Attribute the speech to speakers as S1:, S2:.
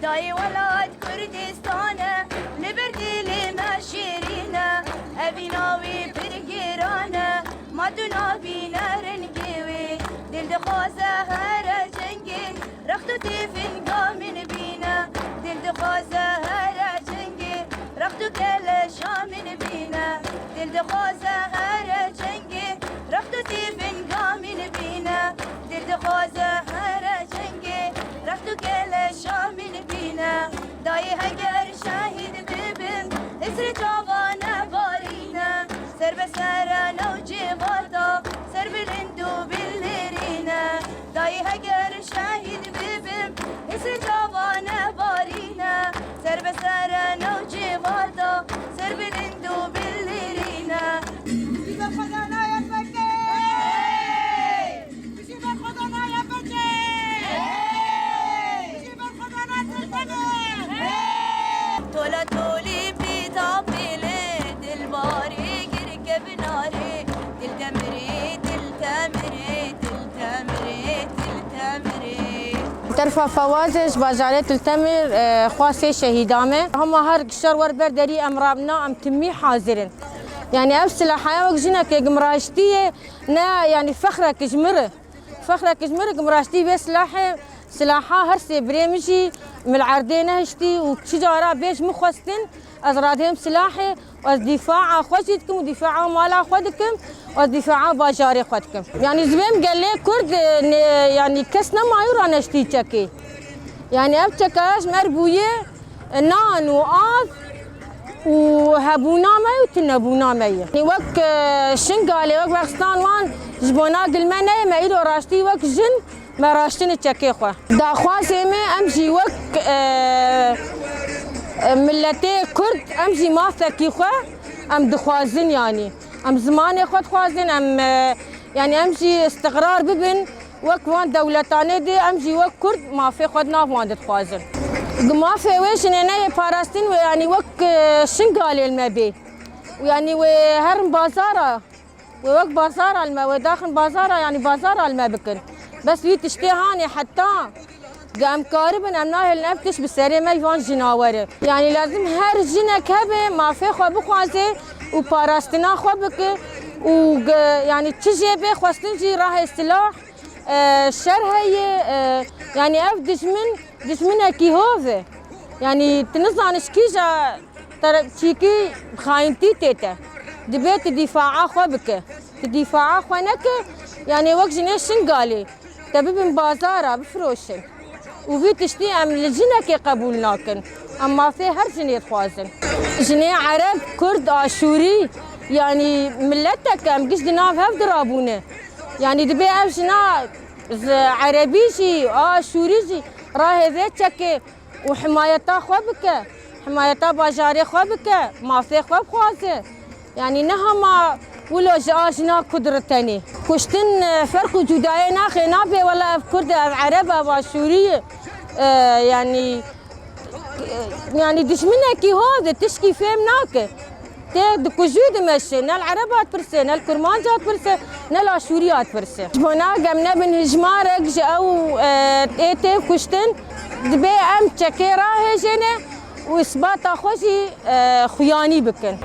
S1: داي ولاد كردستانه لبردي ما شيرينه ابي ناوي برقيرانه ما دنابي نارنقوي دل دخوزه هر جنگي رختو تيفن قامن بينا دل دخوزه هر جنگي رختو كل شامن بينا دل دخوزه هر جنگي رختو تيفن قامن بينا دل دخوزه هر جنگي رختو كل شامن بينا داي هجر شاهد ببن اسر جوانه بارينا سر بسرنا وجيغاتا سر بلندو بالليرينا داي هجر شاهد ببن اسر جوانه بارينا سر بسرنا وجيغاتا سر بلندو بالليرينا تولا تولي بيتا بلد الباري يركب ناري تلتمري تلتمري تلتمري تلتمري
S2: طرف فوازش بازارة تلتمر خواسي شهيدامه هم هر كشر ور بردري امرابنا ام تمي حاضرين يعني افسل حياه وجنك قمراشتيه نا يعني فخرك جمره فخرك جمره قمراشتي بسلاحه سلاحها هرسي بريمجي من العردين هشتي وشجارة بيش مخوستن أزرادهم سلاحي والدفاع خوشتكم ودفاع مالا خودكم والدفاع باجاري خودكم يعني زبيم قال لي كرد يعني كسنا ما يرى نشتي تشكي يعني أبتكاش مربوية نان وآذ وهبونا مي وتنبونا مي يعني وك شنقالي وك باكستان وان جبونا قلمنا ما إلو راشتي وك جن ما راشتين تشكي خوا دا خواسي امشي وك ملتي كرد امشي ما ثكي خوا ام دخوازن يعني ام زمان خود خوازن ام يعني امشي استقرار ببن وك وان دولتاني دي امشي وك كرد ما في خود ناف وان دخوازن ما في ويش انا باراستين يعني وك شنقالي المبي ويعني وهرم بازارة ووك بازارة الماء وداخل بازارة يعني بازارة الماء بكن بس في تشتهاني حتى قام قاربا ام ناهل نفتش بالسري ما يفان جناوره يعني لازم هر جنك هبه ما في خو بخوازه وباراستنا خو بك و يعني تجي به خواستنجي راه السلاح الشر هي يعني اف دشمنه كي هوفه يعني تنظان شكيجا ترى شيكي خاينتي تيتا دبيت دفاع خو بك دفاع خو نك يعني وقت جنيش شنقالي تبي من بازارة بفروشن وفي تشتي ام لجنك قبولناكن اما في هر جنيه خوازن جنيه عرب كرد اشوري يعني ملتك ام قش دناف هف درابونه يعني دبي افشنا عربيشي اشوريجي راهي ذاتك وحمايتا خوبك حمايتا باجاري خوبك ما في خوب خوازه يعني نهما ولو جاجنا قدرتني كشتن فرق جداي ناخي نابي ولا كرد عربه وسوريه يعني دشمنك هذا تشكي فهم ناك تد كوجود مشي نال عربات برسه نال كرمانجات برسه نال اشوريات برسه هنا قمنا بنهجمارك او ايتي كشتن دبي ام تشكيرا هجنه واثبات خوشي خياني بكن